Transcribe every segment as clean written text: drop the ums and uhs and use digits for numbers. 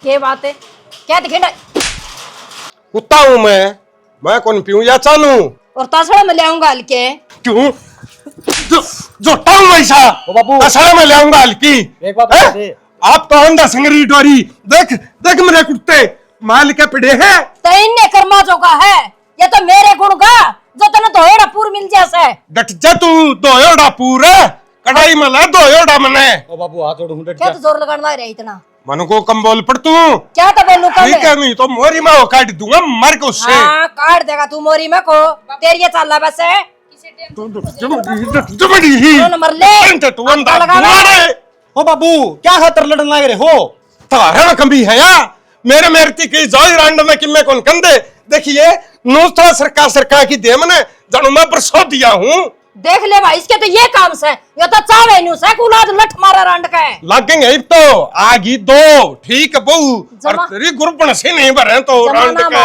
क्या बात है? क्या दिखेगा? कुत्ता हूँ मैं कौन पीऊं या चालू? और तासड़ा में ले आऊंगा हल्के। क्यों? जोटा हूँ वैसा। ओ बाबू, तासड़ा में ले आऊंगा हल्की। एक बात बता दे। आप तो अंडा सिंगरी डोरी देख देख मेरे कुत्ते माल के पिड़े हैं। तो इन्ने कर्मा जो का है ये तो मेरे गुण का जो तने धोएड़ा पूर मिल जैसे। डट जा तू दोयोड़ा पूरा कढ़ाई में ला दोयोड़ा मने। ओ बाबू हाथ जोड़ डट क्या जा। तो जोर लगाने लग रहा है इतना? मन को कम बोल पड़ तू। क्या तो बोलूं कम ठीक है नहीं तो मोरी में वो काट दूंगा मर के उससे। हाँ काट देगा तू मोरी में को तेरी ये चाल बस है। जबड़ी ही नंबर ले तू अंडा लगा ले। ओ बाबू क्या खातर लड़न लाग रहे हो? तारा कभी है या मेरे मेरती की जाई रांड में कि मैं कौन कंदे देखिए नूस्ता सरकार की दे मने जानू मैं परसों दिया हूँ। देख ले भाई इसके तो ये काम से ये तो चावे न्यू से कुलाद लठ मारा रांड का है। लगेंगे अब तो आगी दो ठीक है बहू और तेरी गुरपन से नहीं भरे तो रांड का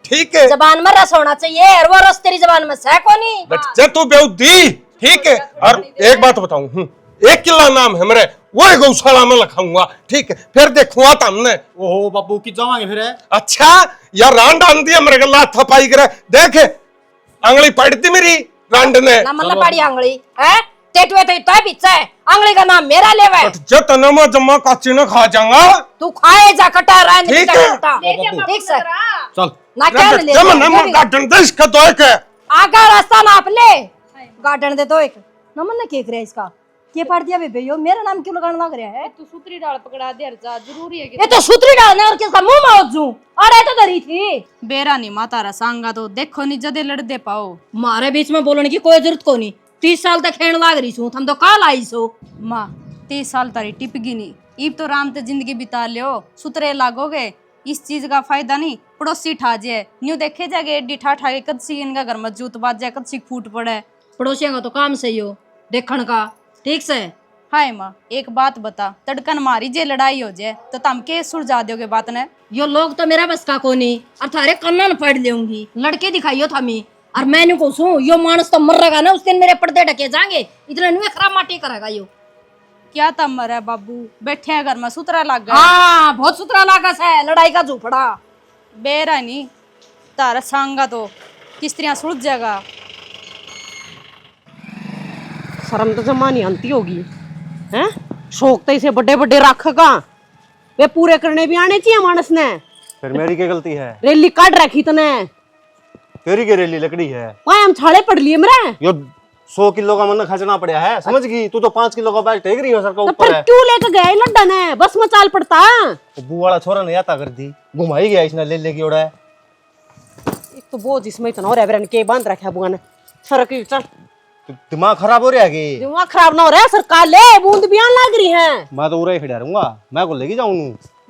ठीक है। जबान में रस होना चाहिए और वो रस तेरी जबान में से कोनी। बच्चे तू बेउदी ठीक है। और एक बात बताऊं 1 किला नाम है मेरे वो गौशाला में लखाऊंगा ठीक है फिर देखूंगा तुमने। ओहो बाबू की जावांगे फिर? अच्छा यार रांड आन दिया मेरे गला थपाई करे देख अंगली पड़ती मेरी रांड ने ना मतलब पाड़ी आंगली है टेटवे तो इतना पीछे है आंगली का नाम मेरा लेवे। जो तनमा जम्मा काची न खा जाऊंगा तू खाए जा कटा रांड ठीक का है। कटा ठीक से चल ना क्या ले जम नमक गार्डन देश का तो एक आगा रास्ता नाप ले गार्डन दे तो एक नमन ने केक रहा इसका ये पढ़ दिया बेबे यो मेरा नाम क्यों लगाने लग रहा है? तू सूत्री डाल पकड़ा दे जा जरूरी है कि ये तो सूत्री डालने और किसका मुंह में जू अरे तो डरी थी बेरा नहीं माता रा सांगा तो देखो नहीं जदे लड़ दे पाओ मारे बीच में बोलने की कोई जरूरत को नहीं 30 साल तक खेण लाग रही छू हम तो काल आई सो माँ 30 साल तारी टिपगी नहीं इब तो राम ते जिंदगी बिता लियो सुतरे लागोगे इस चीज का फायदा नहीं पड़ोसी ठा जे न्यू देखे जागे एडी ठा ठा के कदसी इनका घर में जूत बाज जाए कदसी फूट पड़े पड़ोसियों का तो काम सही हो देखण का ठीक से। हाय माँ एक बात बता तड़कन मारी जे लड़ाई हो जाए तो तम के सुलझा दोगे बात ने? यो लोग तो मेरा बस का कोनी और थारे कन्नन पढ़ लेंगी लड़के दिखाइयो थामी और मैंने को सू यो मानस तो मर रहा ना उस दिन मेरे पर्दे ढके जाएंगे इतने नुए खराब माटी करेगा यो। क्या तम मर है बाबू बैठे हैं घर में सुतरा लाग गया। हाँ बहुत सुतरा लागस है लड़ाई का झूपड़ा बेरा नहीं तारा सांगा तो किस तरह सुलझ जाएगा। शर्म तो जमानी आंती होगी हैं शौक तो इसे बड़े बड़े रखेगा वे पूरे करने भी आने चाहिए मानस ने। फिर मेरी क्या गलती है? रैली काट रखी तने तेरी के रेली लकड़ी है वह हम छाड़े पड़ लिए मेरे यो 100 किलो का मन खर्चना पड़ा है समझ गई तू तो 5 किलो का बैग टेक रही हो सर का तो ऊपर फिर है। क्यों लेके गए लड्डा ने बस में चाल पड़ता बू वाला छोरा ने आता कर दी घुमाई गया इसने ले लेके उड़ा है। एक तो बोझ इसमें इतना हो रहा है बरन के बांध रखा बुआ ने सरक चल दिमाग खराब हो रहा है कि दिमाग खराब ना हो रहा है सरकार ले बूंद भी आने लग रही है। मैं तो उड़ा ही खड़ा रहूंगा मैं को लेके जाऊं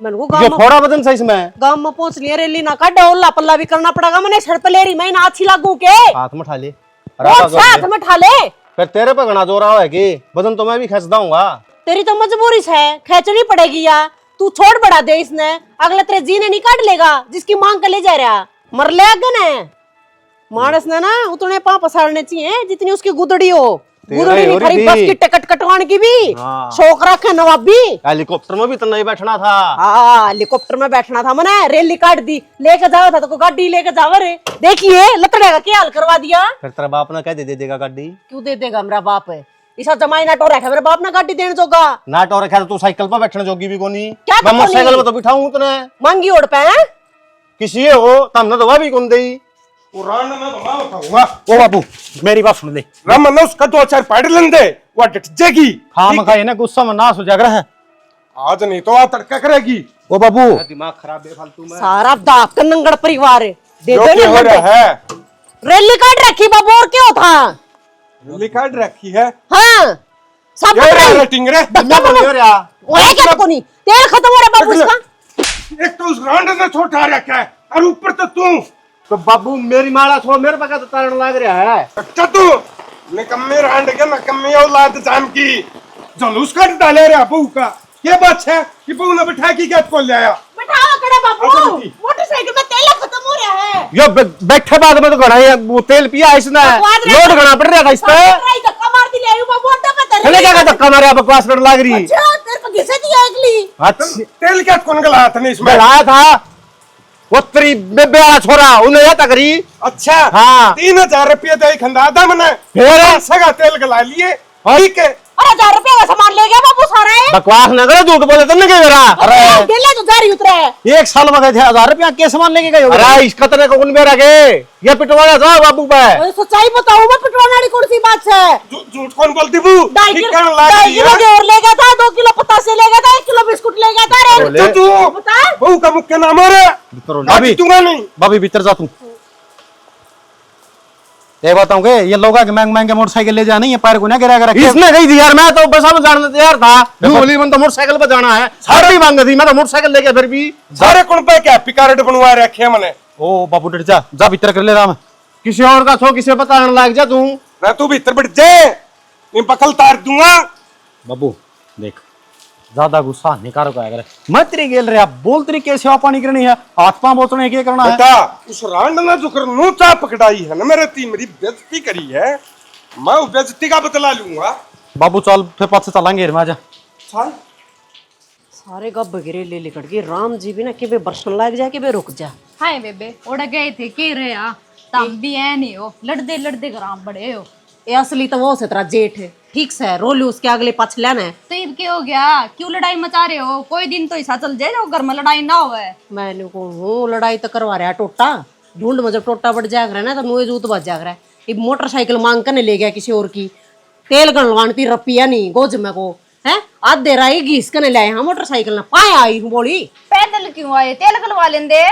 मैंने को ये गांव थोड़ा वजन सही इसमें गांव में पहुंच लिया रैली ना काट ओला पल्ला भी करना पड़ेगा मैंने सर पे ले रही मैं ना अच्छी लागू के हाथ में उठा ले हाथ में ठा ले फिर तेरे पे घना जोर रहा है कि वजन तो मैं भी खींच दूंगा। तेरी तो मजबूरी है खेचनी पड़ेगी या तू छोड़ बढ़ा दे इसने अगले तेरे जीने नहीं काट लेगा जिसकी मांग कर ले जा रहा मर ले आगे ने मानस ने ना उतने पाँव पसारने चाहिए जितनी उसकी गुदड़ी हो गुदड़ी नहीं खरी बस की टिकट कटवाने की भी शौक रखे नवाबी। हेलीकॉप्टर में भी तो नहीं बैठना था। हाँ हेलीकॉप्टर में बैठना था मैंने रेली काट दी लेके जाओ था तो गाड़ी लेके जाओ रे देखिए लतड़े का क्या हाल करवा दिया। फिर तेरा बाप ने कह दे देगा गाड़ी क्यों दे देगा मेरा बाप है इसा जमाई ना टोरा है मेरे बाप ने गाड़ी देने जोगा ना टोर रखा तू साइकिल पर बैठने जोगी भी कोनी क्या मैं मोटरसाइकिल में तो बिठाऊं तने मांगी ओढ़ पे किसी हो तमने तो भी कौन देई रांड में तो मैं बताऊंगा। ओ बाबू मेरी बात सुन ले राम ने उसका 2-4 पढ़ लेंदे वो डट जाएगी। हाँ मखा ना गुस्सा में नाश हो जाएगा है आज नहीं तो आ तड़का करेगी। ओ बाबू दिमाग खराब बेफालतू में सारा दाक नंगड़ परिवार है दे जो दो हो रहा है रैली काट रखी बाबू और क्या था लिखाट रखी है। हाँ सब रेटिंग रे ओए क्या को नहीं तेल खत्म हो रहा बाबू इसका एक तो उस रांड ने छोटा रखा है और ऊपर तो तू तो बाबू मेरी माला छोड़, मेरे पे क्या तारण लग रहा है? अच्छा तू निकम्मे रांड के नकम्मी औलाद जाम की जुलूस कर डाले रे बहू का। ये बात है कि बहू ने बिठा की क्या को ले आया? बिठाओ कड़े बाबू, अच्छा, बेटी। मोटरसाइकिल में तेल खत्म हो रहा है। यो बैठे बाद में तो घड़ा है, वो तेल पिया इसने, बकवास रहा। लोड घड़ा पड़ रहा था इस पे। धक्का मार दी ले बाबू, अड्डा पे धर चले रही क्या है। धक्का मारे, बकवास करने लग रही। अच्छा तेरे को घिसे दिया अगली। अच्छा तेल क्या कौन गलाया था इसमें? लाया था वो तेरी बेबे वाला छोरा, उन्हें यह तक रही। अच्छा हाँ। 3000 रुपये दे खंदा था मैंने, फिर? सगा तेल गला लिए। ठीक है, अरे 1000 रुपया का सामान ले गया बाबू सारा। बकवास न करे, झूठ बोले तुमने क्या करा? अरे दिल्ली तो जा रही उतरे। एक साल में गए थे, 1000 रुपया के सामान लेके गए? अरे इस कतरे को उन बेरा के ये पिटवाया था बाबू पे। अरे सच्चाई बताओ, मैं पिटवाने वाली कौन सी बात है? झूठ कौन बोलती बू? 2 ठीक किलो कहने लग रही है। गेहूं ले गया था, 2 किलो पतासे ले गया था, 1 किलो बिस्कुट ले गया था। बोले। अरे तू बता। बहू का मुख्य नाम हो रे, भाभी दूंगा नहीं। भाभी भीतर जा तू। ये बताऊंगे, ये लोग आके महंगे महंगे मोटरसाइकिल ले जानी है, पैर को ना गिरा कर रखे। इसने गई थी यार, मैं तो बस में जाने तैयार था। बोली मन तो मोटरसाइकिल पे जाना है, सारी मांग थी, मैं तो मोटरसाइकिल लेके फिर भी। सारे कौन पे क्या पिकारड बनवा रखे मैंने? ओ बाबू डर जा, जा भीतर कर ले राम। किसी और का छो, किसी बताने लग जा तू। ना तू भीतर बैठ जाए, मैं पकल तार दूंगा। बाबू देख, ज्यादा गुस्सा निकारो का अगर मत तेरी गेल रे, बोल तेरी कैसे आप पानी करनी है, हाथ पांव बोतने के करना है। बेटा उस रांड ने जो कर नो चा पकड़ाई है ना मेरे ती, मेरी बेइज्जती करी है, मैं उस बेइज्जती का बदला लूंगा। बाबू चल फिर पास से चलेंगे मैं जा। चल सारे गब गिरे ले लेकर के राम जी भी ना कि बे बरसन लग जाए कि बे रुक जा। हाय बेबे ओड़ा गए थे के रे आ तब भी ऐ नहीं हो, लड़ते लड़ते ग्राम बड़े हो। ये असली तो वो से तेरा जेठ है, ठीक से रोलू उसके अगले पछ लेना है। तो अब क्या हो गया, क्यों लड़ाई मचा रहे हो? कोई दिन तो ऐसा चल जाए जो घर में लड़ाई ना होवे। मैंने को हूँ लड़ाई तो करवा रहा है टोटा, ढूंढ में जब टोटा बढ़ जाएगा ना तो मुँह जूत बच जाएगा। ये मोटरसाइकिल मांग कर ले गया किसी और की, तेल गणवानती रपिया नहीं गोज में को है आज दे रहा है घीस कर ले आए। हाँ मोटरसाइकिल ना पाए आई हूँ बोली। पैदल क्यों आए, तेल गलवा लेंदे।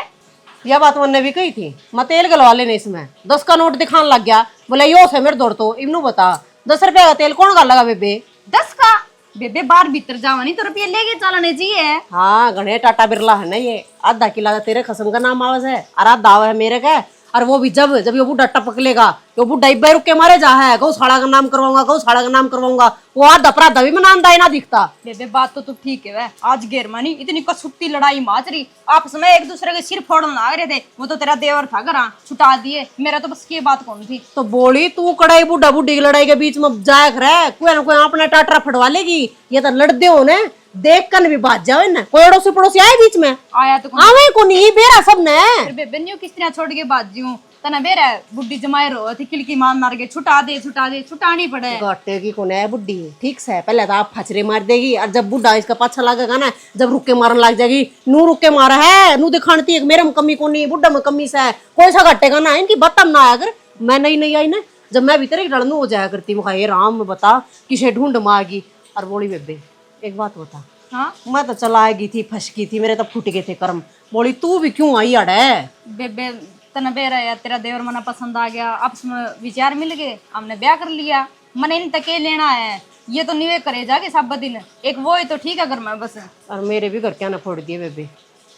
यह बात मैंने भी कही थी, मैं तेल गलवा लेने इसमें 10 का नोट दिखाने लग गया, बोले यो से मेरे दौड़ तो इमनू बता 10 रुपया का तेल कौन लगा बेबे? 10 का बेबे बाहर भीतर जावा नहीं तो रुपये लेके चलाने चाहिए। हाँ गणे टाटा बिरला है ना ये, आधा किला तेरे खसम का नाम आवाज है और आधा आवा है मेरे का। और वो भी जब जब ये बुढ़ा टपक लेगा, ये बुढ़ा इब्बे रुक के मारे जा है गौशाला का नाम करवाऊंगा, गौशाला का नाम करवाऊंगा, वो आधा अपराधा भी मनानदा ना दिखता। बेबे बात तो ठीक है वह, आज घेर मानी इतनी कसुत्ती लड़ाई माच रही, आपस में एक दूसरे के सिर फोड़ने लग रहे थे। वो तो तेरा देवर था घर छुटा दिए, मेरा तो बस ये बात कौन थी। तो बोली तू कड़ाई बुढ़ा बुढ़ी की लड़ाई के बीच में जाया करे, कोई ना कोई अपना टाटरा फटवा लेगी। ये तो लड़ते हो ने देख कर भी बात जाओ ना, कोई अड़ोसी पड़ोसी आए बीच में आया तो कौन? आवे को नहीं बेरा सब ने। फिर बेबे न्यू किस तरह छोड़ के बात जीऊं, तना बेरा बुड्ढी जमाए रो थी खिड़की मार मार के छुटा दे छुटानी पड़े। घाटे की कौन है बुड्ढी, ठीक से पहले तो आप फचरे मार देगी और जब बुढ़ा इसका पाछा लगेगा ना, जब रुक के मारने लग जाएगी। नू रुक के मारा है, नू दिखाती है मेरे में कमी को नहीं, बुढ़ा में कमी से है, कोई सा घटेगा ना। इनकी बतम ना आया कर, मैं नहीं आई ना, जब मैं भीतर एक लड़नू हो जाया करती हूँ। ये राम बता किसे ढूंढ मारगी। और बोली बेबे एक बात बता, हाँ मैं तो चला गई थी, फंसकी थी, मेरे तो फूट गए थे कर्म। बोली तू भी क्यों आई अड़े? बेबे तना बेरा यार तेरा देवर मना पसंद आ गया, आपस में विचार मिल गए, हमने ब्याह कर लिया। मन इन तक लेना है, ये तो निवे करे जाके सब दिन एक वो ही तो ठीक है घर में बस। और मेरे भी घर क्या ना फोड़ दिए बेबे,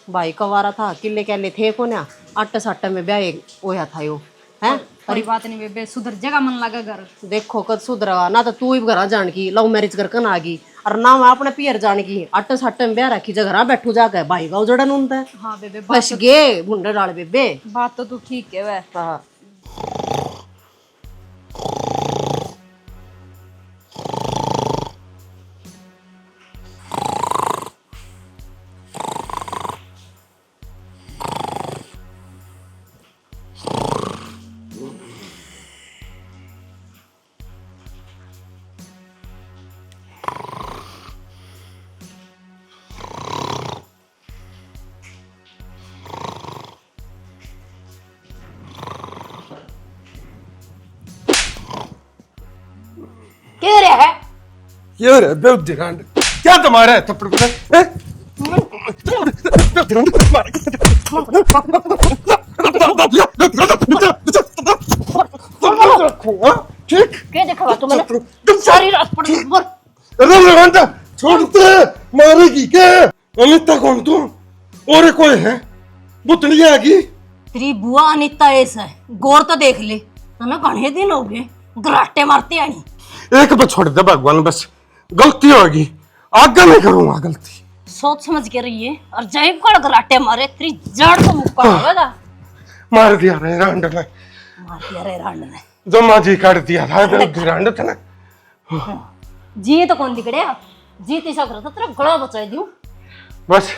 भाई कवारा था, किले कैले थे को ना, आटे साटे में ब्याह होया था यो है। कोई बात नहीं बेबे, सुधर जगह मन लगा घर। देखो कद सुधरा ना, तो तू ही घर जान की लव मैरिज कर कन आ गई, और ना मैं अपने पियर जान की आटे साटे में ब्याह रखी जगह बैठू जाके भाई का उजड़न उनता है। हाँ बेबे फंस गए मुंडे डाल बेबे। बात तो तू ठीक है वह। हाँ क्या रे है? ये रे बेउद्दी रांड, क्या तुम्हारा है थप्पड़ को? ठीक क्या देखा तुमने? सारी रात पड़ी पर अरे रांड छोड़ते मारेगी क्या? अनिता कौन तू? और कोई है बुतलिया की तेरी बुआ अनिता ऐसा है, गौर तो देख ले ना, घने दिन हो गए गराटे मारते आनी। एक बार छोड़ दे भगवान, बस गलती होगी, आगे नहीं करूंगा गलती। सोच समझ के रही है और जैब को गराटे मारे तेरी जड़ को मुक्का होगा। मार दिया रे रांड ने, मार दिया रे रांड ने, जमा जी काट दिया था रांड था ना। जी तो कौन दिखड़े, जीत ऐसा करता तेरा गला बचा दूं। बस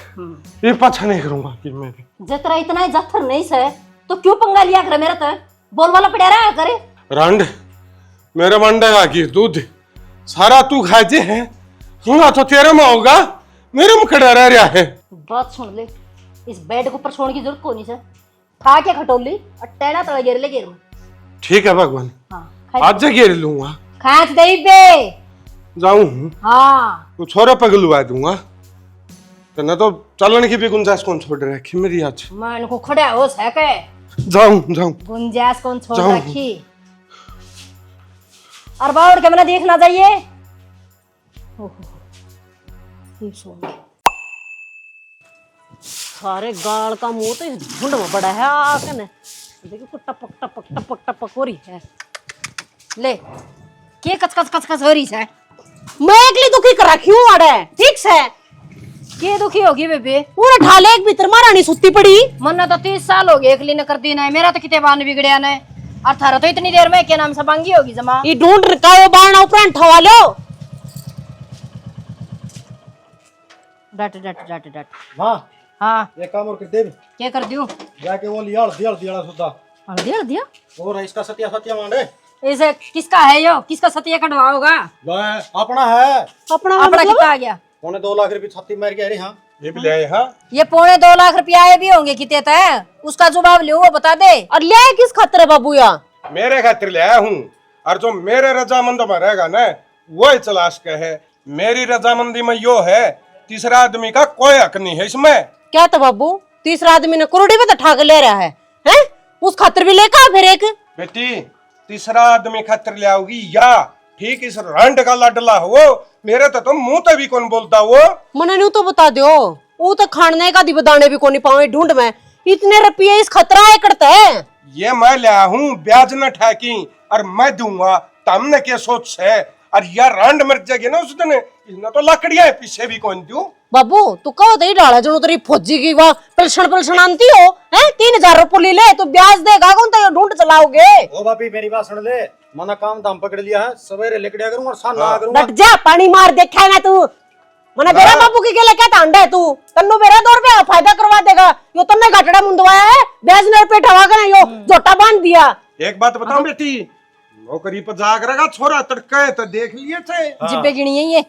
ये पाछा नहीं करूंगा कि मैं भी। जतरा इतना ही जत्थर नहीं से तो क्यों पंगा लिया करे मेरा, तो बोल वाला पड़ा रहा करे। रांड मेरे मंडे का की दूध सारा तू खाजे है, हुआ तो तेरे में होगा, मेरे में खड़ा रह रहा है। बात सुन ले, इस बेड के ऊपर सोने की जरूरत कोनी से, खा के खटोली और टेढ़ा तड़ा घेर ले घेर में। ठीक है भगवान, हाँ आज घेर लूंगा, खाच दे बे जाऊं हाँ। तू छोरा पगलुआ दूंगा तो न, तो चलने की भी गुंजाइश कौन छोड़ रखी मेरी आज। मैं इनको खड़ा हो सके, जाऊं गुंजाइश कौन छोड़ जाऊं। रखी। और बाउर के मैंने देखना चाहिए। ये सोने सारे गाल का मुंह तो इस झुंड में बड़ा है। आकन देखो टपक टपक टपक टपक हो रही है। ले के कच कच कच कच हो रही है। मैं एकली दुखी कर रखी हूँ अड़े, ठीक से के दुखी होगी बेबे, पूरा ढाले एक भीतर मारानी सुत्ती पड़ी। मन तो 30 साल हो गए एकली ने कर दी ना, मेरा तो कितने बान बिगड़िया ने, और थारा तो इतनी देर में क्या नाम से बांगी होगी जमा। ये ढूंढ रखा वो बाणा ऊपर ठवा लो। डट डट डट डट मां हाँ ये काम और कर दे, क्या कर दूं, जाके वो लिया हल्दी वाला सुद्धा हल्दी दिया। और इसका सतिया सतिया मांडे। ऐसे किसका है यो, किसका सतिया कटवा होगा। अपना है, अपना अपना कितना आ गया, 2 लाख रुपए छत्ती मार के। अरे हाँ ये भी ले आए। हाँ ये 2.25 लाख रुपया आए भी होंगे कितने तय, उसका जवाब ले वो बता दे। और ले किस खतरे बाबू या मेरे खातिर ले आया हूँ, और जो मेरे रजामंद में रहेगा ना वो ही तलाश के है। मेरी रजामंदी में यो है, तीसरा आदमी का कोई हक नहीं है इसमें। क्या तो बाबू, तीसरा आदमी ने करोड़ी में तो ठाक ले रहा है, हैं? उस खातिर भी लेकर फिर एक बेटी तीसरा आदमी खातिर ले आओगी या ठीक इस रांड का लाडला हो, मेरे तो तुम मुंह तो भी कौन बोलता वो। मने न्यू तो बता दो, वो तो खाने का दिबदाने भी कोनी पावे ढूंढ में, इतने रुपये इस खतरा है करते हैं। ये मैं ले आया हूँ, ब्याज न ठाकी और मैं दूंगा, तमने क्या सोच है। और यार रांड मर जाएगी ना उस दिन, इसने तो लकड़ियां पीछे भी कौन दूं। बाबू तू कहो दे डाला जो तेरी फौजी की वह पलछण आंती हो, हैं? 3000 रुपये ले तो ब्याज देगा कौन, तो ये ढूंढ चलाओगे। ओ बापी मेरी बात सुन ले, मना काम दाम पकड़ लिया है, सवेरे लेकड़िया करूंगा और शाम ना करूंगा। डट जा, पानी मार देखा है ना तू, मना बेरा बापू की के लेके तांडा है तू, तन्नू बेरा 2 रुपया फायदा करवा देगा, यो तन्ने घाटड़ा मुंदवाया है, ब्याज ने रुपये ठवा कर यो जोटा बांध दिया। एक बात बताऊं बेटी, नौकरी पर जाग रहा छोरा तड़के तो देख लिए थे। जिब्बे गिनी है ये,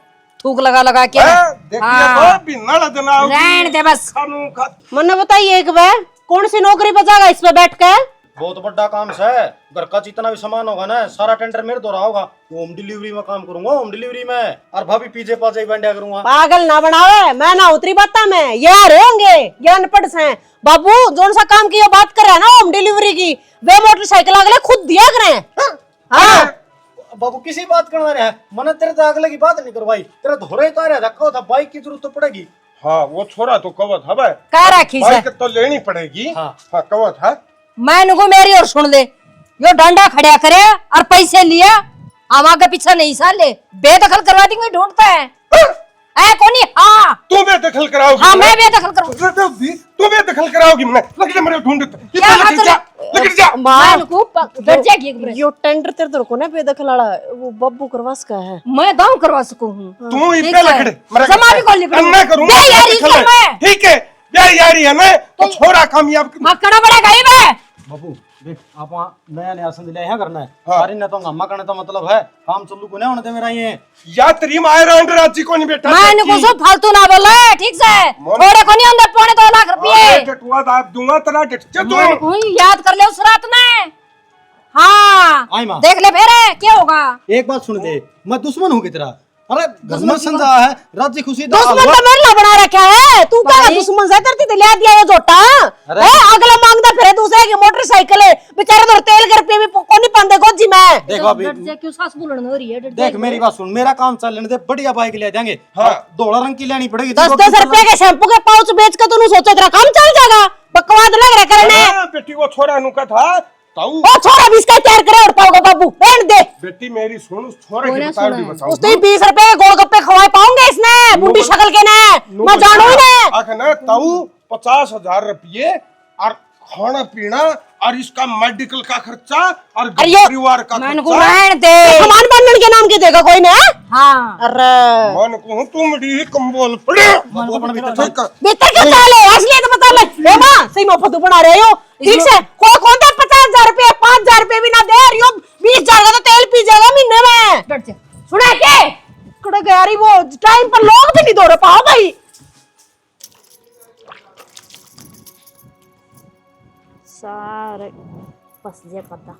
थूक लगा लगा के देखिए तो भी नड़ देना रहन दे बस। मन्ने बताइए एक बार कौन सी नौकरी पर जाएगा इस पे बैठ के। बहुत बड़ा काम है, घर का जितना भी सामान होगा ना सारा टेंडर मेरे द्वारा होगा। होम डिलीवरी में काम करूंगा, होम डिलीवरी में, और भाभी पीछे पाजे बंडिया करूंगा। पागल ना बनावे, मैं ना उतरी बात में, ये आ रहे होंगे ये अनपढ़ से। बाबू जोन सा काम की बात कर रहा है ना होम डिलीवरी की, वे मोटरसाइकिल अगले खुद दिया करें। हाँ बाबू किसी बात करना रहा है, मैंने तेरे तो अगले की बात नहीं करवाई, तेरा धोरे तो रहा धक्का था, बाइक की जरूरत तो पड़ेगी। हाँ वो छोरा तो कवत है भाई, कह रखी से बाइक तो लेनी पड़ेगी। हाँ कवत है। मैं नुको मेरी और सुन ले, यो डंडा खड़ा करे और पैसे लिया, हम आगे पीछे नहीं साले बेदखल करवा देंगे ढूंढते हैं। ऐ कोनी हाँ तू बेदखल कराओगी। हाँ मैं बेदखल करूँ, तू बेदखल कराओगी, मैं लकड़ी मेरे ढूंढते क्या लकड़ी जा, लकड़ी जा। मैं नुको डर जाएगी एक बार। यो टेंडर तेरे तो को ना बेदखल वाला वो बब्बू करवास का है। मैं दाम करवा सकूं हूँ। तू ठीक इतने है। लकड़े जमा भी कौन लिखूं? मैं करूंगा बे यार बेदखल इसका है। मैं ठीक है यारी है ना, तो छोरा कामयाब। मक्कड़ा बड़ा गई मैं। बाबू देख आप नया नया संद ले यहाँ करना है, हाँ। सारी न तो हम्मा करने का मतलब है, काम चलू को नहीं होने दे मेरा ये। या तेरी माय रांड राजी को नहीं बेटा। मैं नुको सो फालतू ना बोले ठीक से, थोड़े को नहीं अंदर 2.25 लाख रुपये। टटुआ दाब दूंगा तेरा डट के तू। मैं नुको याद कर ले उस रात में। हाँ आई माँ। देख ले फिर क्या होगा। एक बात सुन दे, मैं दुश्मन हूँ की तरह, अरे दुश्मन समझा है, राज्य खुशी दुश्मन तो मेरे लिए बना रखा है, तू क्या दुश्मन से धरती ले दिया ये जोटा है। अगला मांगदा फिर दूसरे की मोटरसाइकिल है, बेचारे तो तेल के रुपये भी कोनी पांदे गोजी में। देख अभी क्यों सास बुलंद हो रही है? देख मेरी बात सुन, मेरा काम चलने दे, बढ़िया बाइक ले जाएंगे। हाँ। धोला रंग की लेनी पड़ेगी। 10-10 रुपए के शैम्पू के पाउच बेच के तूने सोचा तेरा काम चल जाएगा। बकवाद लग रहा करने। बेटी वो छोरा नु का था ताऊ। ओ छोरा भी इसका तैयार करे और पाओगे बाबू, रहने दे। बेटी मेरी सुन, उस छोरे की बता दी बताओ। उसने 20 रुपए गोलगप्पे खवाए पाऊंगे इसने बुढ़ी शक्ल के ने, मैं जानू ही ने। आखना ताऊ 50,000 रुपये और खाना पीना और इसका मेडिकल का खर्चा और परिवार का मन को खर्चा। रहने दे। सामान बनने के नाम के देगा कोई ने? हाँ अरे मन को तुम डी कम बोल पड़े। भीतर क्या चाल है? असली तो बता ले। ए मां सही में फतू बना रहे हो। ठीक से कौन था 50,000 रुपए, 5,000 रुपए भी ना दे रही हो, 20,000 का तो तेल पी जाएगा महीने में। बैठ जा। सुना के कड़े गयारी वो टाइम पर लोग भी नहीं दौड़ पाओ भाई। सारे बस जे पता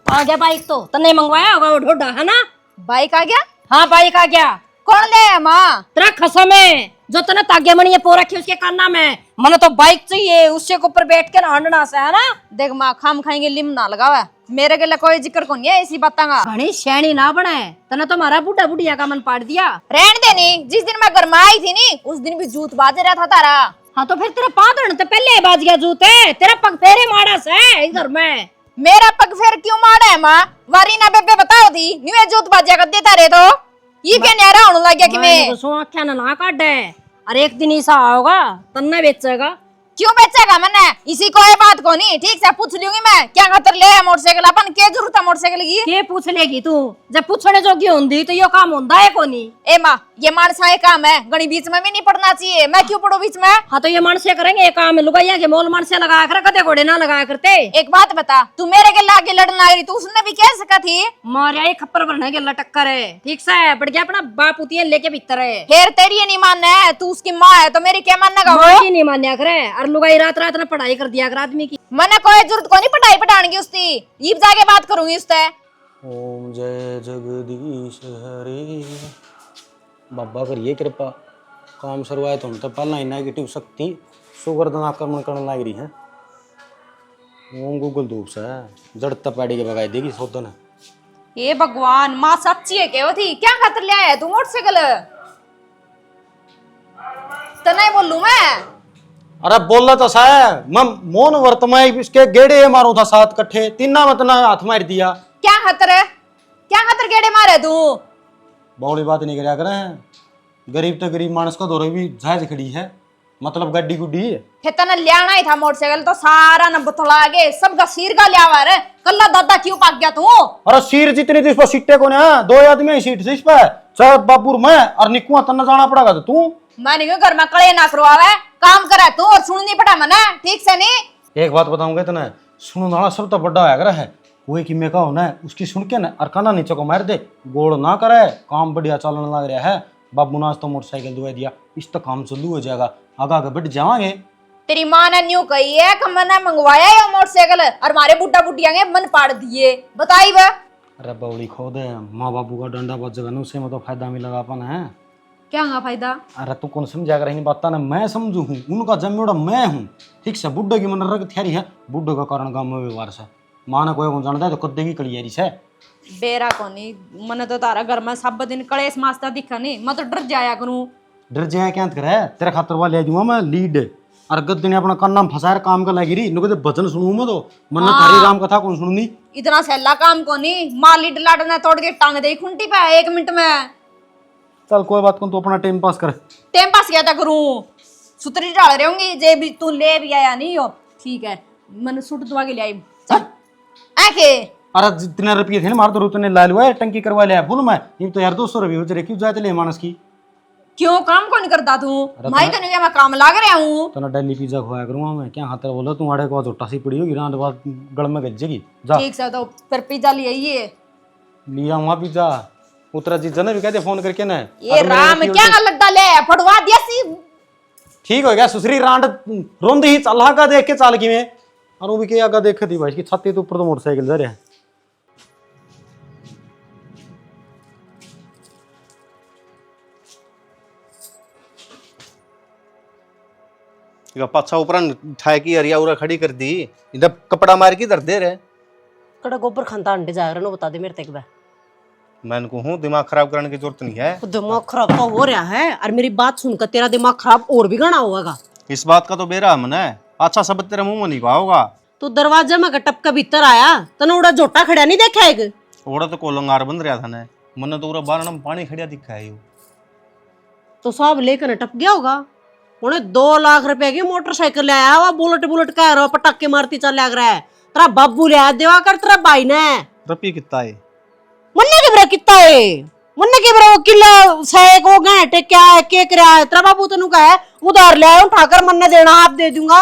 आ गया बाइक तो तने मंगवाया होगा वो ढोडा है ना। बाइक आ गया? हाँ बाइक आ गया। कौन ले आया माँ? तेरा खसम है जो तने तागे मणि पो रखी उसके काना में, मन तो बाइक चाहिए उससे के ऊपर बैठ के हंडना से है ना। देख माँ खाम खाएंगे लिम ना लगावा, मेरे के लिए कोई जिक्र कौन है ऐसी बातांगा। घनी शैनी ना बने, तने तो हमारा बूढ़ा बुढ़िया का मन पाड़ दिया। रहने दे नी, जिस दिन मैं घर में आई थी नी उस दिन भी जूत बाजे रहा था तारा। हाँ तो फिर तेरा पादन तो पहले बाज गया जूते, तेरा पग फेरे माड़स है इधर में। मेरा पग फेर क्यों मारा है माँ? वारी ना बेबे बताओ दी न्यू जूत बाजा कर देता रे तो ये क्या न्यारा होने लग गया कि मैं सो आख्या ना काट है। अरे एक दिन ऐसा होगा तन्ने बेचेगा। क्यों बेचेगा मैंने? इसी को है बात को नहीं ठीक से पूछ लूंगी मैं क्या खातर ले आया मोटरसाइकिल, अपन क्या जरूरत है मोटरसाइकिल की? के पूछ लेगी तू? जब पूछने जोगी होंगी तो यो काम होंदा है कोनी। ए माँ ये मानसा ये काम है, गणी बीच में भी नहीं पढ़ना चाहिए, मैं क्यों पढ़ू बीच में? हाँ तो ये मानसे करेंगे ये काम, लुगाइया के मोल मानसे लगाया कर, कदे घोड़े ना लगाया करते। एक बात बता, तू मेरे के लागे लड़न लग रही, तू उसने भी कह सका थी मारिया ये खप्पर भरने के लटक्कर है ठीक से, बढ़ गया अपना बाप उतिये लेके भीतर है। फिर तेरी ये नहीं मानना है, तू उसकी माँ है तो मेरी क्या मानना का? माँ की नहीं मान्या करे और लुगाई रात रात में पढ़ाई कर दिया कर आदमी की। मैंने कोई जरूरत को नहीं पढ़ाई पढ़ाने की उसकी, ईब जाके बात करूंगी उससे। ओम जय जगदीश हरे। बाबा करिए कृपा, काम शुरुआत होने तो पहला ही नेगेटिव शक्ति सुगर्दन आक्रमण करने लग रही है। ओम गूगल धूप से जड़ तपैड़ी के बगाई देगी सोदन। ये भगवान माँ सच्ची है क्या? थी क्या खातर ले आया तू मोटरसाइकिल? तो नहीं बोलूं मैं? अरे बोला तो सा मैं मोन वर्तमान इसके गेड़े मारू था 7 कट्ठे, तीना मत ना हाथ मार दिया। क्या खातर है? क्या खातर गेड़े मारे तू? बड़ी बात नहीं करा करे, गरीब तो गरीब मानस का दौरे भी जायज खड़ी है, मतलब गड्डी गुड्डी है। फिर तना लियाना ही था मोटरसाइकिल तो सारा न बतला के सबका सिर का लिया रे, कल्ला दादा क्यों पाक गया तू? अरे सिर जितनी थी इस पर सीटे को ना 2 आदमी ही सीट थी इस पर, चाहे बाबूर मैं और निकुआ तन्ना जाना पड़ेगा तो तू। मैं नहीं घर में कड़े ना करवावे, काम करे तू और सुन नहीं पड़ा मना ठीक से नहीं। एक बात बताऊंगा इतना, सुनने वाला सब तो बड़ा है है कोई कि मैं का होना है उसकी सुन के ना और काना नीचे को मार दे, गोड़ ना करे, काम बढ़िया चलने लग रहा है। बाबू नाज तो मोटरसाइकिल दुआ दिया, इस तो काम चालू हो जाएगा, आगा आगे बढ़ जावांगे। तेरी माँ ने न्यू कही है कि मैंने मंगवाया ये मोटरसाइकिल और हमारे बुड्ढा बुड्ढिया के मन पाड़ दिए, बताई बा। अरे बौड़ी खोद है, माँ बाबू का डंडा बच जाएगा ना, उससे में तो फायदा मिलेगा अपन है। क्या होगा फायदा? अरे तू कौन समझा कर रही बात ना, मैं समझू हूँ, उनका जमीड़ा मैं हूँ ठीक से। बुड्ढे की मन रख थैरी है, बुड्ढे का कारण गाँव में व्यवहार से माँ ने कोई जानता है तो कद्दे की कलियारी से बेरा कोनी मने तो तारा घर में सब दिन कलेश मास्ता दिखा नहीं, मैं तो डर जाया करूं। डर जाए क्या करे, तेरे खातर वाले ले दूंगा मैं लीड और गद्दे ने अपना कान नाम फंसाया काम का लगी रही नुके तो भजन सुनूं मैं तो मन थारी राम कथा कौन सुनूंगी। इतना सहला काम को नहीं, माली डलाड ने तोड़ के टांग दे खुंटी पे 1 मिनट में। चल कोई बात कौन, तू अपना टाइम पास कर। टाइम पास क्या था करूं, सुतरी डाल रहे होंगी जे भी तू ले भी आया नहीं हो ठीक है, मैंने सूट दुआ के ले आई चल आके। अरे जितने रुपये थे ना मार तो उतने ला लिया टंकी करवा लिया बोल मैं, ये तो यार 200 रुपये हो जाए क्यों जाते ले मानस की। क्यों काम कौन करता तू? भाई तो नहीं मैं काम लाग रहा हूँ तो ना डेली पिज्जा खुआया करूंगा मैं, क्या खातर बोलो तुम्हारे को झोटा सी पड़ी होगी रात बाद गल में गजेगी जा। ठीक से तो फिर पिज्जा ले आइए। लिया वहाँ पिज्जा उतरा जीजा ने भी कहते फोन करके ना ये राम क्या लड्डा ले फटवा दिया सी। ठीक हो गया सुसरी रांड रोंद ही चला का देख के चाल की में और वो भी क्या आगा देख थी भाई की छत्ती तो ऊपर तो मोटरसाइकिल जा रहा है। पाछा ऊपर ठाए की अरिया उरा खड़ी कर दी, इधर कपड़ा मार की दर दे रहे कड़ा गोबर खंता अंडे जा रहा बता दे मेरे तक बा। मैं कहूँ दिमाग खराब करने की जरूरत नहीं है। दिमाग खराब तो हो रहा है और मेरी बात सुनकर तेरा दिमाग खराब और भी गणा होगा। इस बात का तो बेरा मन है। अच्छा शब्द तेरे मुंह में नहीं पाओगा। तू दरवाजा में टप का भीतर आया तने उड़ा झोटा खड़ा नहीं देखा एक? ओड़ा तो कोलंगार बन रहा था ने, मन तो उरा बारण में पानी खड़िया दिखा है। तो सब लेकर टप गया होगा। उन्हें 2 लाख रुपए की मोटरसाइकिल ले आया हुआ, बुलेट बुलेट कह रहा पटाखे मारती चल लग रहा है। तेरा बाबू ले आया देवा कर तेरा भाई ने। रपी कितना है? मन्ने के बरा कितना है? मन्ने के बरा वो किला से को घंटे क्या है के कर रहा है? तेरा बाबू तेनू का है उधार ले आया उठाकर मन्ने देना आप दे दूंगा।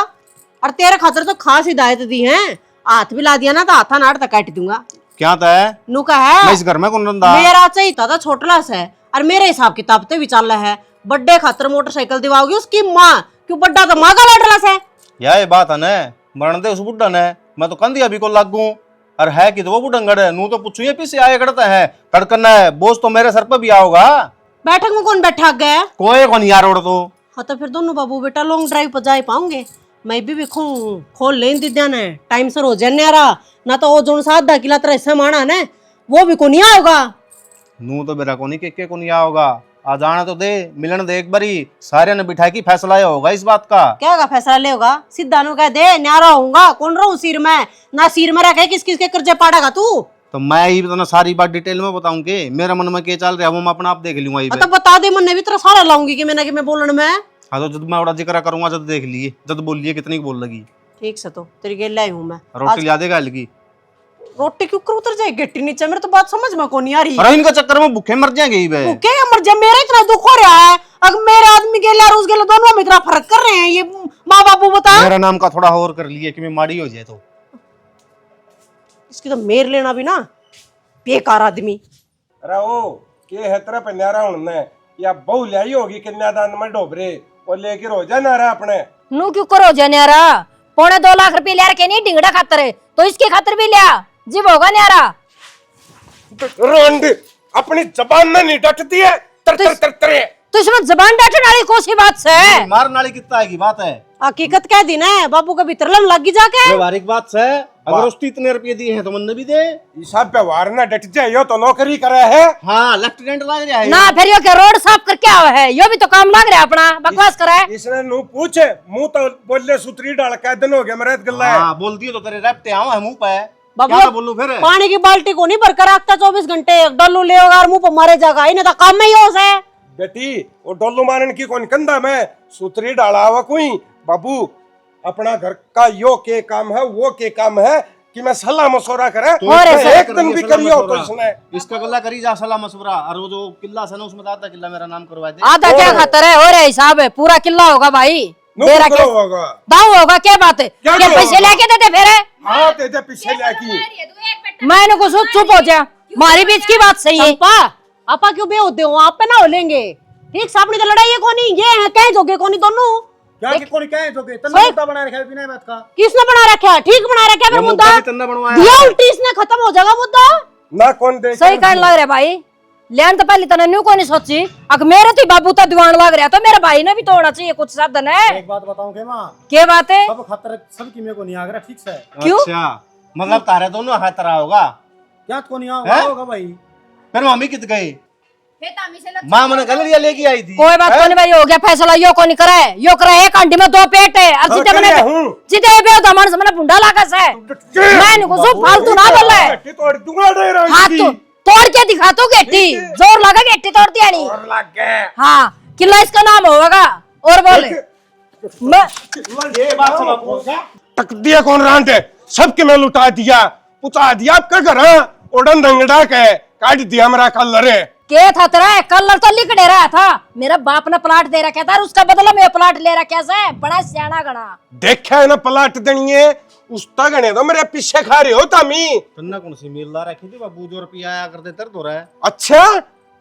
और तेरे खातर तो खास हिदायत दी है, हाथ भी ला दिया ना तो हाथा नाड़ तक काट दूंगा। क्या था है? नु का है मैं इस घर में कौन रंदा? मेरा चाहिए था छोटला से और मेरे हिसाब किताब ते भी चल रहा है। बड्डे खातर मोटरसाइकिल दिवाओगी उसकी माँ, क्यों बड्डा तो माँ का लड़ला से। ये बात है ने, मरण दे उस बुड्ढा ने। मैं तो कंधी अभी को लागू और है कि तो वो बुढ़ंगड़ है। नू तो पूछू ये पीछे आए करता है तड़कना है। बोझ तो मेरे सर पर भी आओगा। बैठक में कौन बैठा गया? कोई कौन यार ओढ़ तो। हाँ तो फिर दोनों बाबू बेटा लॉन्ग ड्राइव पर जा पाऊंगे। मैं भी विखूं खोल लें दी ध्यान है टाइम सर हो जाने ना तो वो जोन साथ किला तरह ऐसा माना ने वो भी को नहीं आओगा। नू तो मेरा को नहीं के को नहीं आओगा। आ जाना तो दे, मिलन दे एक बारी। सारे ने बिठाई की फैसला ये होगा इस बात का। क्या होगा फैसला ले होगा? सीधा नु कह दे न्यारा होऊंगा कौन रहूं सिर में ना सिर में रखे किस किस के कर्जे पाड़ेगा तू। तो मैं ही तो ना सारी बात डिटेल में बताऊं के मेरे मन में क्या चल रहा है वो मैं अपना आप देख लूंगा। तो बता दे मन भी तेरा सारा लाऊंगी कि मैंने कि मैं बोलन में। हाँ तो जब मैं बड़ा जिक्र करूंगा जब देख लिए जब बोलिए कितनी बोल लगी। ठीक से तो तेरी गेल लाई हूं मैं। रोटी ला देगा लगी। रोटी क्यों कर उतर जाए गेटी नीचे? मेरे तो बात समझ में को नहीं आ रही। अरे इनका चक्कर में भूखे मर जाएंगे ही बे। भूखे या मर जाए? मेरा इतना दुख हो रहा है। अगर मेरे आदमी गेल और उस गेल दोनों में इतना फर्क कर रहे हैं ये माँ बापू बता। मेरा नाम का थोड़ा और कर लिए कि मैं माड़ी हो जाए तो। इसकी तो मेर लेना भी ना बेकार आदमी। अरे ओ के है तेरा पन्यारा उड़ने या बहु लाई होगी कन्यादान में डोबरे और लेकर हो जा नारा अपने। नू क्यों करो जन्यारा? 2.25 लाख रुपए लिया के नहीं ढिंगड़ा खातर है तो इसके खातर भी लिया जीव होगा न्यारा। रोंड अपनी जबान में नहीं डटती है तर तर तर तर। तो इसमें जबान डांटने वाली कौन सी बात से? मार नाली कितना आएगी बात है। हकीकत कह दी ना बाबू के भीतर लम लगी जाके। व्यवहारिक बात से अगर उसने इतने रुपये दिए हैं तो मन भी दे। सब व्यवहार ना डट जाए यो तो नौकरी करे है। हाँ लेफ्टिनेंट लग रहा है ना फिर यो के रोड साफ करके आवा है यो भी तो काम लग रहा है अपना बकवास करा है। इसने नू पूछे मुंह तो बोले सुतरी डाल के दिन हो गया मेरे गल्ला है। हाँ बोल दियो तो तेरे रैपटे आवा है मुंह पे। बाबू क्या बोलूं फिर? पानी की बाल्टी को नहीं भरकर रखता 24 घंटे डल्लू ले होगा और मुंह पर मारे जाएगा। इन्हें तो काम में ही हो से। बेटी वो डोलू मारन की कौन कंधा में सुतरी डाला हुआ कोई बाबू अपना घर का यो के काम है वो के काम है कि मैं सलाह मशवरा करे तो और इसका एक दिन भी करियो तो इसने इसका गला करी जा सलाह मशवरा। और वो जो किला है ना उसमें आधा किला मेरा नाम करवा दे। आधा क्या खातर है? हो रहा हिसाब है पूरा किला होगा भाई। नौकरी करो होगा दाऊ होगा क्या बात है? क्या क्या दाऊ पैसे होगा? लेके देते फिर? हाँ तेरे पीछे लेकी मैंने कुछ चुप हो जा मारी बीच की बात सही है। चंपा आपा क्यों बे होते हो? आप पे ना हो लेंगे ठीक सामने तो लड़ाई है कोनी ये है कह जोगे कोनी दोनों। क्या कि कोनी कहे जो के तन्ना मुद्दा बना रखा है बिना बात का। किसने बना रखा है? ठीक बना रखा है फिर मुद्दा तन्ना बनवाया दिया उल्टी इसने खत्म हो जाएगा मुद्दा। ना कौन दे सही कहने लग रहा है भाई। लेन तो पहले तने न्यू को नहीं सोची अगर मेरे तो बाबू तो दीवान लग रहा तो मेरे भाई ने भी तो होना चाहिए कुछ साधन है। एक बात बताऊं के मां क्या बात है? सब खतर सब की में को नहीं आ रहा ठीक से। क्यों? अच्छा मतलब तारे दोनों हाथ रहा होगा। क्या को नहीं हैं? होगा भाई? फिर मम्मी कित गई? माँ मैंने गलरिया लेके आई थी। कोई बात नहीं भाई हो गया फैसला यो को नहीं करा है यो करा है एक अंडी में 2 पेट है और सीधे मैंने सीधे पे होता मन से मैंने बुंडा लागा से मैं को सो फालतू ना बोल रहा है। तोड़ दूंगा दे रहा हाथ तो तोड़ के दिखा तू गेटी जोर लगा गेटी तोड़ दिया नहीं। और लग गए हाँ किला इसका नाम होगा और बोले मैं ये बात सुनो तक दिया कौन रांट है सबके में लुटा दिया पुता दिया आपका घर उड़न दंगड़ा के काट दिया मेरा कलर है। के था तेरा कलर तो लिखने रहा था मेरा बाप ने प्लाट दे रखा था उसका बदला मैं प्लाट ले रखा से बड़ा सियाना गणा देखा है ना प्लाट देनी है उसता गणे तो मेरे पीछे खा रहे हो तामी। तन्ना कौन सी मिलदार रखी थी बाबू 2 रुपया आया करते तर तो रहा है। अच्छा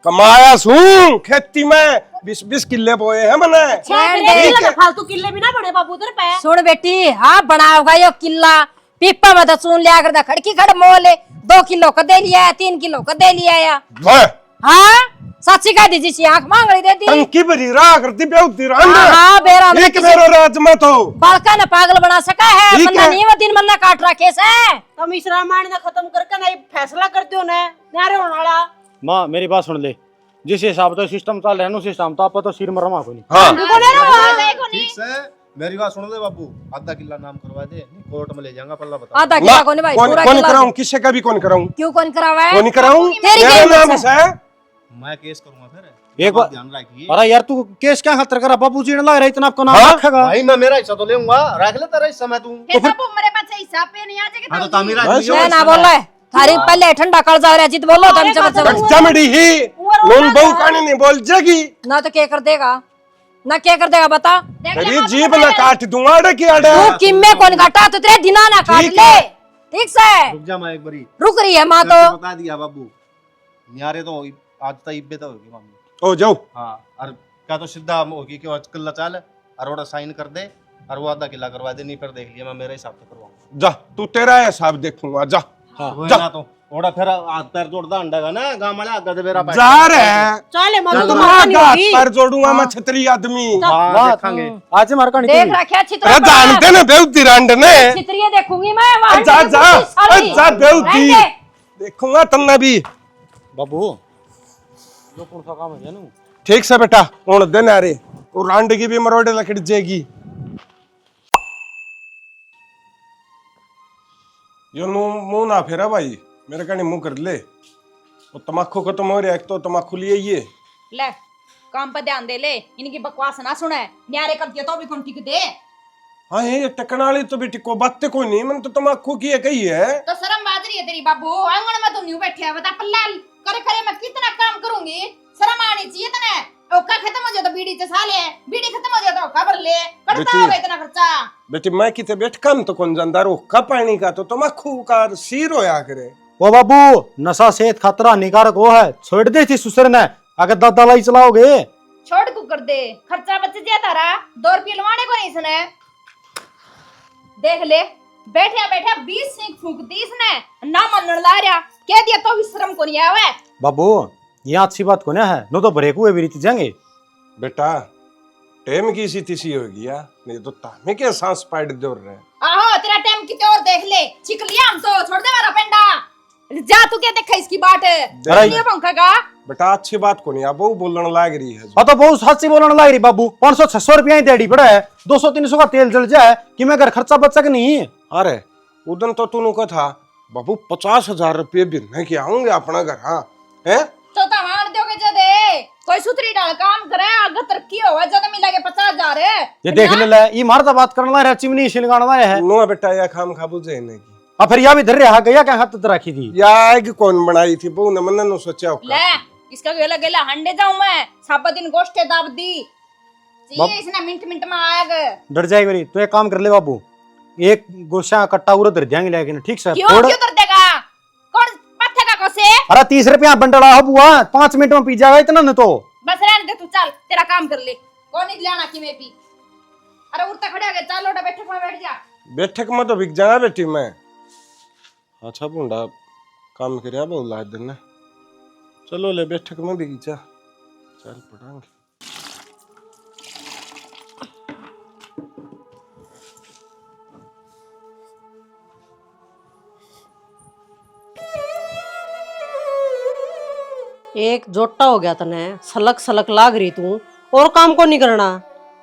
कमाया सू खेती में 20-20 किले बोए हैं मैंने। फालतू किले भी ना बड़े बाबू तेरे पे। सुन बेटी हाँ बनाओगा यो किला पिप्पा में चून लिया कर खड़की खड़ मोल 2 किलो का दे लिया 3 किलो का दे लिया हाँ सच्ची कह दीजिए सी आंख मांग रही देती टंकी भरी रहा करती बेउती हाँ बेरा एक मेरो राज में तो बालका ने पागल बना सका है ठीक मन्ना है। नहीं वो दिन मन्ना काट रखे से तुम इस रामायण ने खत्म करके ना फैसला करते हो ना न्यारे होने वाला। मां मेरी बात सुन ले जिस हिसाब से सिस्टम चल रहा है ना सिस्टम तो आप तो सिर में रमा को नहीं। हाँ ठीक से मेरी बात सुन ले बाबू, आधा किला नाम करवा दे, कोर्ट में ले जाऊंगा, पल्ला बता। आधा किला कोने भाई, कौन पूरा कौन किला कराऊं, किससे का भी कौन कराऊं, क्यों कौन करावा है? कौन कराऊं, तेरी मेरा क्या नाम हिम्मत है। मैं केस करूंगा फिर। एक बार ध्यान रखिए। अरे यार तू केस क्या खतर करा, बाबू जी ने लग रहा है इतना आपको नाम हाँ? रखेगा। भाई मैं मेरा हिस्सा तो लेऊंगा, रख ले तेरा हिस्सा मैं तू। फिर बाबू मेरे पास हिसाब पे नहीं आ जाएगा हाँ तो तो तामीरा मैं ना बोल रहा है थारी पहले ठंडा कल जा रहा है, जित बोलो तो हमसे बच्चा बट चमड़ी ही नून बहु कानी नहीं बोल जाएगी ना तो क्या कर देगा, ना क्या कर देगा बता। तेरी जीभ ना काट दूंगा अड़े की अड़े। तू किम्मे कौन काटा तो तेरे दिना ना काट ठीक ले, है। ठीक से रुक जा, मैं एक बारी रुक रही है माँ तो। तेरे को बता दिया बाबू, न्यारे तो आज तक इब्बे तो होगी मामी। ओ जाओ हाँ, और क्या तो सीधा होगी कि आज कल्ला चाल और ओड़ा साइन कर दे और वो आधा किला करवा दे, नहीं फिर देख लिया मैं मेरे हिसाब से करवाऊंगा। जा, तू तेरा हिसाब देखूंगा, जा वो है ना तो ओड़ा फिर हाथ पैर जोड़दा अंडागा ना, गांव वाले आगा दे मेरा जा रहे चले मत चल, तुम्हारा नहीं हाथ होगी। पैर जोड़ूंगा मैं, छतरी आदमी। हाँ देखेंगे। आज मार का देख रखा अरे चित्र जानते ना बेउती रांड ने। चित्रिये देखूंगी मैं वहां जा पे जा कुछ साली। जा बेउती रहने। देखूंगा तुमने भी। बाबू जो कौन सा काम है ना, ठीक से बेटा कौन दिन आ रे, वो रांड की भी मरोड़े लकड़ जाएगी। यो मुंह ना फेरा भाई, मेरे का मुंह कर ले। वो तमाकू खत्म हो रहा है, एक तो तमाकू लिए ये ले काम पर ध्यान दे ले, इनकी बकवास ना सुने, न्यारे कर दिया तो भी कौन ठीक दे। हाँ ये टकनाली तो बेटी को बातें कोई नहीं, मन तो तमाकू की है कही है। तो शर्म बाज रही है तेरी बाबू, आंगन में तो न्यू बैठे है, बता पल्ला करे करे मैं कितना काम करूंगी, शर्म आनी चाहिए तने। ओका खत्म हो जाए तो बीड़ी चसा ले, बीड़ी खत्म हो जाए तो ओका भर ले, करता बेटी। होगा इतना खर्चा। बेटी मैं किते बैठ काम तो कौन जानदार हो, का पानी का तो तमाकू का सीर होया करे। वो बाबू नशा सेहत खातर हानिकारक वो है, छोड़ दे थी सुसर ने, अगर दादा लाई चलाओगे छोड़ को कर दे, खर्चा बच जाए तारा, 2 रुपये लवाने को नहीं इसने। देख ले बैठे बैठे 20 सीख फूक दी इसने, ना मनन ला रहा, कह दिया तो भी शर्म को नहीं आवे। बाबू ये अच्छी बात को ना है, नो तो ब्रेक हुए भी रीति जाएंगे। बेटा टेम की सी तिसी होगी या नहीं तो तामे के सांस पाइड जोर रहे। आहो तेरा टाइम किते और देख ले, छिक लिया हम तो, छोड़ दे मेरा पेंडा, जा तू क्या देखा इसकी बाट नहीं पंखा का। बेटा अच्छी बात को नहीं, अब वो बोलने लाग रही है। हाँ तो बहुत सच्ची बोलने लग रही बाबू, 500-600 रुपया ही देड़ी पड़ा है, 200-300 का तेल जल जाए कि मैं घर खर्चा बच सक नहीं। अरे उदन तो तूने कहा था बाबू 50,000 रुपये भी नहीं के आऊंगे अपना घर। हाँ है तो तवान दोगे जदे कोई सुतरी डाल काम करे, आगे तरक्की होवे जदे मिलेगे 50,000 ये देख ले ये मारता बात करने लग रहा है, चिमनी शिलगाना है नो बेटा या खाम खाबू जाने की। अब फिर या भी धर रहा गया क्या हाथ रखी थी या आग कौन बनाई थी बहू ने, मन ने सोचा होगा। ले इसका गेला गेला हंडे जाऊं मैं, साबा दिन गोश्ते दाब दी चाहिए इसने, मिनट मिनट में आएगा। डर जाएगी मेरी, तो एक काम कर ले बाबू, एक गोशा कट्टा उरा धर जाएंगे लेकिन ठीक से क्यों क्यों कर देगा, कौन पत्थर का कोसे। अरे 30 रुपया बंडला हो बुआ, 5 मिनट में पी जाएगा इतना न तो। बस रहने दे तू, चल तेरा काम कर ले, कौन नहीं लाना कि मैं भी। अरे उठता खड़े हो गए, चल लोटा बैठक में बैठ जा। बैठक में तो बिक जाएगा बेटी मैं। अच्छा बुंडा काम कर बहुत लाद देना, चलो ले बैठक में बिक जा, चल पढ़ाएंगे। एक जोटा हो गया तने, सलक सलक लाग रही तू, और काम को नहीं करना।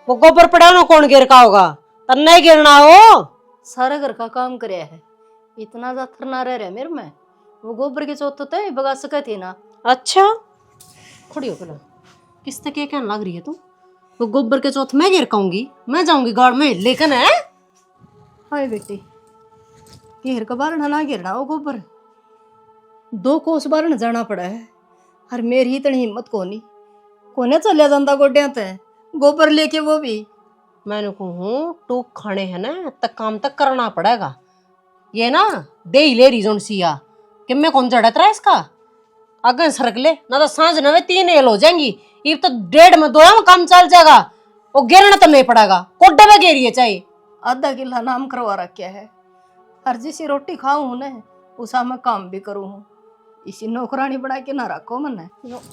वो गोबर पड़ा ना कौन गिर का होगा, तन नहीं गिरना हो। सारा घर का काम करे है, इतना ज्यादा ना रह रहा मेरे में। वो गोबर की चौथ तो बगा सके थी ना। अच्छा खड़ी हो पहले, किस तक क्या कहने लग रही है तू। वो गोबर के चौथ मैं गिर कहूंगी, मैं जाऊंगी गाड़ में लेकिन है। हाय बेटी घेर का बारण ना गिरना, वो गोबर 2 कोस बारण जाना पड़ा है, और मेरी इतनी हिम्मत कोने चलिया जाता गोड्या ते गोबर लेके, वो भी मैंने कहूँ टूक खाने है ना तक काम तक करना पड़ेगा। ये ना दे ही ले रीजन सिया कि मैं कौन चढ़त रहा इसका, अगर सरक ले ना तो सांझ नवे 3 एल हो जाएंगी, ये तो 1.5 में 2 में काम चल जाएगा। वो गिरना तो नहीं पड़ेगा, कोड्डे में गिरिए चाहिए। आधा किला नाम करवा रखा है, हर जिसी रोटी खाऊं हूं न उसा मैं काम भी करूं हूं, इसी नौकरानी बना के ना रखो मन।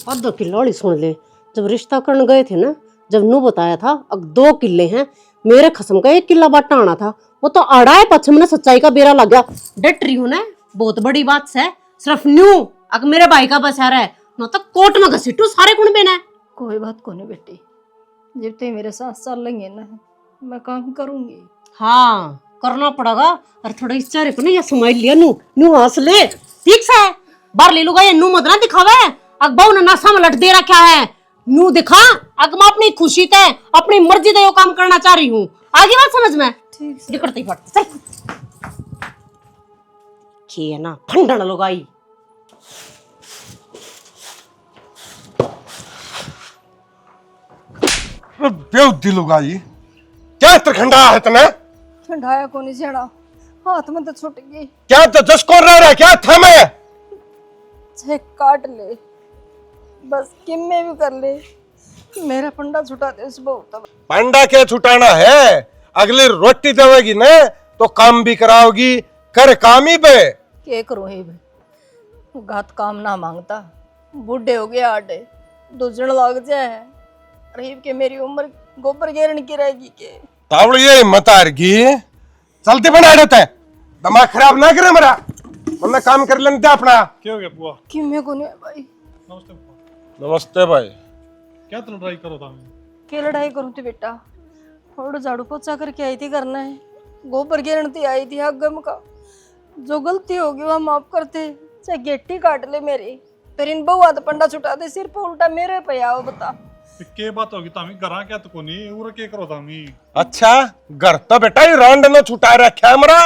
आधा किलो वाली सुन ले, जब रिश्ता करने गए थे ना, जब नू बताया था अब 2 किले हैं, मेरे खसम का 1 किला बाटा आना था, वो तो अड़ा है पश्चिम ने सच्चाई का बेरा लग गया। डट रही हूँ ना, बहुत बड़ी बात है, सिर्फ न्यू अगर मेरे भाई का बसारा है ना तो कोर्ट में घसीटू सारे कुण बेना है। कोई बात को नहीं बेटी, जब ते मेरे साथ चल लेंगे ना मैं काम करूंगी। हाँ करना पड़ेगा। और थोड़ा इस चेहरे को ना ये स्माइल लिया नू नू हंस ले, ठीक से बाहर ले लूंगा ये नू मत ना दिखावे। अग बहु ने नशा में लट दे रखा है, नू दिखा। अग मैं अपनी खुशी ते अपनी मर्जी से यो काम करना चाह रही हूँ, आगे बात समझ में। ठीक से। निकलते ही पड़ते चल है ना फंडन लगाई। बेउद्दी लुगाई, क्या तरखंडा है तने? ठंडाया को नहीं छेड़ा, हाथ में तो छूट गई। क्या तो जस को रह रहा, क्या था मैं? चाहे काट ले, बस किम्मे भी कर ले, मेरा पंडा छुटा दे उस बहू तब। पंडा क्या छुटाना है? अगली रोटी देवेगी ना तो काम भी कराओगी, कर काम ही बे। के करूं हे भाई, घात काम ना मांगता, बूढ़े हो गए आडे, दूजण लग जाए। रहीब के मेरी उम्र गोबर घेरन की रहेगी के। तावड़ ये हिम्मत हारगी, चलते बना देते हैं, दिमाग खराब ना करे मेरा, हमने काम कर लेते अपना। क्या हो गया बुआ? किम्मे को नहीं है भाई। नमस्ते बुआ। नमस्ते भाई। क्या तो लड़ाई करो था? के लड़ाई करूं थी बेटा, थोड़ा झाड़ू पोछा करके आई थी करना है, गोबर घेरन थी आई थी आगम का। जो गलती होगी वह माफ करते, चाहे गेटी काट ले मेरी, फिर इन बहुआ तो पंडा छुटा दे, सिर पे उल्टा मेरे पे आओ बता। के बात होगी तामी घरा क्या तो कोनी उर के करो तामी? अच्छा घर तो बेटा ही रांड ने छुटा रखा है मेरा।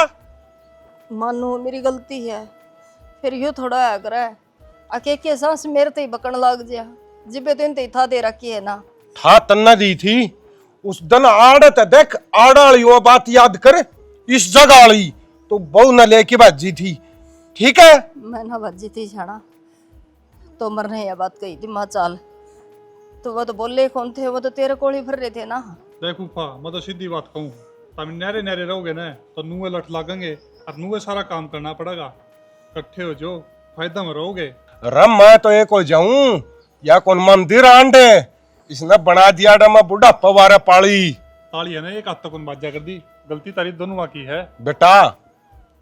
मानो मेरी गलती है, फिर यो थोड़ा है करे अके के सांस मेरे ते बकन लग गया, जिबे तो इनते था दे रखी है ना। था तन्ना दी थी उस दिन आड़त देख, आड़ाली वो बात याद कर, इस जगह आली तो बहु न लेके बाजी थी, ठीक है? मैं ना भज्जी थी छाना तो मरने यह बात कही थी, माँ चाल तो वो तो बोले कौन थे, वो तो तेरे कोल ही भर रहे थे ना। देख फूफा मैं तो सीधी बात कहूँ, तामी नहरे नहरे रहोगे ना तो नुए लठ लागेंगे और नुए सारा काम करना पड़ेगा। इकट्ठे हो जो फायदा में रहोगे। रम मैं तो एक हो जाऊं या कौन मंदिर आंडे, इसने बना दिया डा मैं बुढ़ा पवारा पाली। ताली है ना एक हाथ तक बाजा कर दी, गलती तारी दोनों की है। बेटा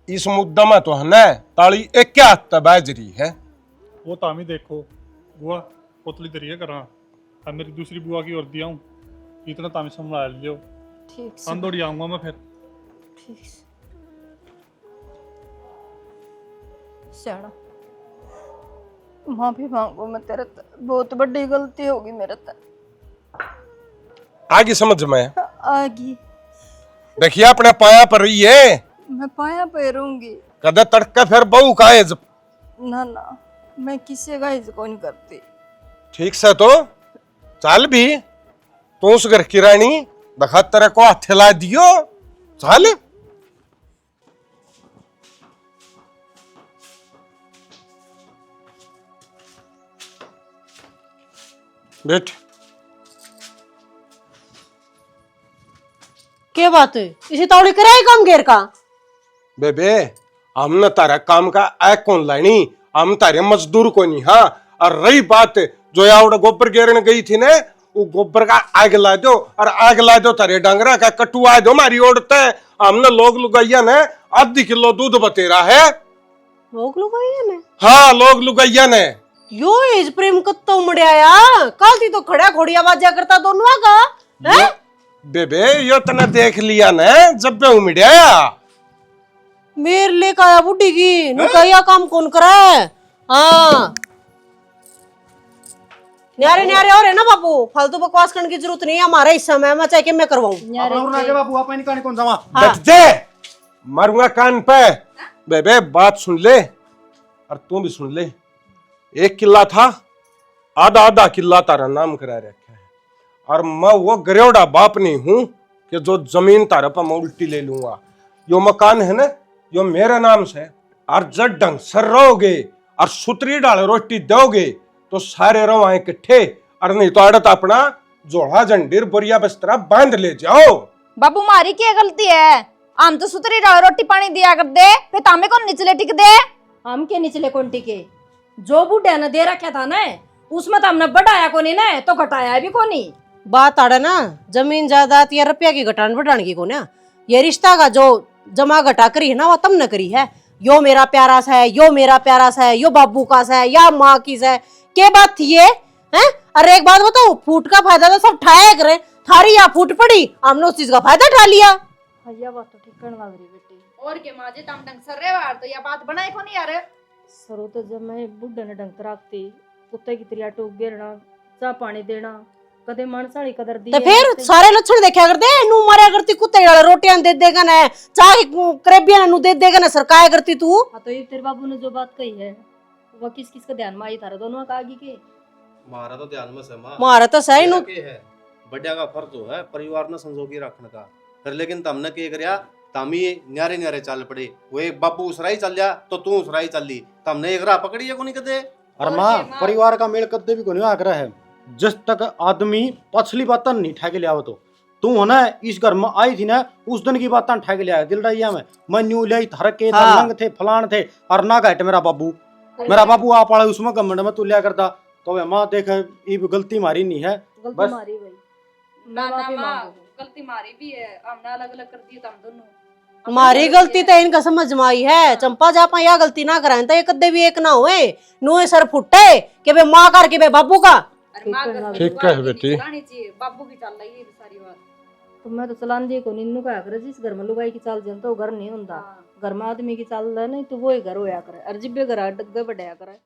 इस मुद्दा में तो है ना ताली एक क्या हाथ बाजरी है। वो तामी देखो बुआ पोतली तरीके करा, और मेरी दूसरी बुआ की और दिया हूँ, इतना तामी संभाल लियो। ठीक से अंदोड़ी आऊंगा मैं फिर। ठीक से श्याणा, माफी मांगो मैं तेरे ते, बहुत बड़ी गलती होगी मेरे ते। आगे समझ में आगी देखिए अपने पाया पर रही है, मैं पाया पे रहूंगी। कदे तड़का फिर बहू का है जब। ना ना मैं किसी का हिस्सा नहीं करती। ठीक से तो चल भी तू उस घर की रानी दखा तेरे को हाथ ला दियो, चल बैठ। क्या बात है, इसी तौड़ी करे काम घेर का? बेबे हमने तारा काम का आय कौन लानी, हम तारे मजदूर को नहीं। हाँ और रही बात जो यावड़ गोबर घेरने गई थी ने, वो गोबर का आग ला दो और आग ला दो तारे डांगरा का कटुआ दो मारी ओढ़ते। हमने लोग लुगाइया ने आधी किलो दूध बतेरा है। लोग लुगाइया ने? हाँ लोग लुगाइया ने। यो इस प्रेम कत्ता उमड़ाया, कल थी तो खड़ा घोड़िया बाजा करता दोनों का है? बेबे यो तने देख लिया ने जब बे उमिड़िया मेरे लेकर आया बुढ़ी की, नुकाया काम कौन करा है? हाँ न्यारे न्यारे और है ना बाबू, फालतू बकवास करने की जरूरत नहीं है, हमारा हिस्सा में मैं चाहे कि मैं करवाऊं। बाबू आप कहानी कौन जावा बैठ दे, मारूंगा कान पे। बेबे बात सुन ले और तू भी सुन ले। एक किला था, आधा आधा किला तारा नाम करा रखा है, और मैं वो गरेवड़ा बाप नहीं हूं कि जो जमीन तारा पर मैं उल्टी ले लूंगा। यो मकान है ना यो मेरे नाम से, और जब ढंग से रहोगे और सुतरी डाल रोटी दोगे तो सारे रहो इकट्ठे, और नहीं तो आड़त अपना जोड़ा जंडीर बोरिया बिस्तरा बांध ले जाओ। बाबू मारी क्या गलती है? हम तो सुतरी रोटी पानी दिया कर दे, फिर तामे को निचले टिक दे। हम के निचले कौन टिके, जो बूढ़े ने दे रखा था ना उसमें तो हमने बढ़ाया को नहीं ना, तो घटाया भी को नहीं। बात आड़ा ना जमीन जायदाद या रुपया की घटान बढ़ाने की को ना, ये रिश्ता का जो जमा घटा करी है ना वो तुमने करी है। यो मेरा प्यारा सा है, यो मेरा प्यारा सा है, यो बाबू का सा है या माँ की सा है, क्या बात थी ये हैं? अरे एक बात बताओ, फूट का फायदा तो सब ठाया करे, थारी या फूट पड़ी, हमने उस चीज का फायदा उठा लिया। हाँ यह बात तो ठीक करने लग रही बेटी। और के माजे तम ढंग सर रे वार तो या बात बनाए को नहीं यार। सरो तो जब मैं बुढ़े ने ढंग रखती कुत्ते की तरिया टोक गिरना, चाह पानी देना, कदे मानसाड़ी कदर दी तो फिर सारे लक्षण देखा करते, नू मारा करती कुत्ते वाला रोटियां दे देगा ना, चाह करेबियां नू दे देगा ना, सरकाया करती तू। हाँ तो ये तेरे बाबू ने जो बात कही है वो किस किस का ध्यान में आई थारा दोनों का आगे के। मारा तो ध्यान में से मां, मारा तो सही नू के है बढ़िया का फर्ज तो है परिवार ने संजोगी रखने का, फिर लेकिन तमने के करया तामी न्यारे न्यारे चल पड़े, वो एक बाबू उसराई चल जा तो तू उसराई चल ली, तमने एक राह पकड़ी है को नहीं कदे। और माँ परिवार का मेल कद्दे भी को नहीं आकर है, जिस तक आदमी पछली बात नहीं ठेके लिया तो तू है ना इस घर में आई थी ना उस दिन की बात ठेके लिया दिल रही में मैं न्यू ले थर के हाँ। नंग थे फलान थे और ना घट मेरा बाबू आप वाले उसमें गमंड में तू लिया करता तो वे माँ देख ये गलती मारी नहीं है गलती बस। मारी भाई, ना मैं ना माफी माँ मांगू। गलती मारी भी है, हमने अलग अलग कर दी तम दोनों। हमारी गलती तो इनका समझ में आई है, चंपा जापा या गलती ना कराए तो ये कद्दे भी एक ना हुए, नुए सर फुटे के बे माँ कर के बे बाबू का। अरे माँ घर में ठीक दुआ है की बेटी। चलानी चाहिए, बाबू की चल रही है सारी बात। तो मैं तो चलान दी को निन्नू का करे, जिस घर में लुगाई की चाल जन तो वो घर नहीं होता, घर में आदमी की चाल है नहीं तो वो ही घर होया करे, और जिब्बे घर डग्गे बढ़ाया करे।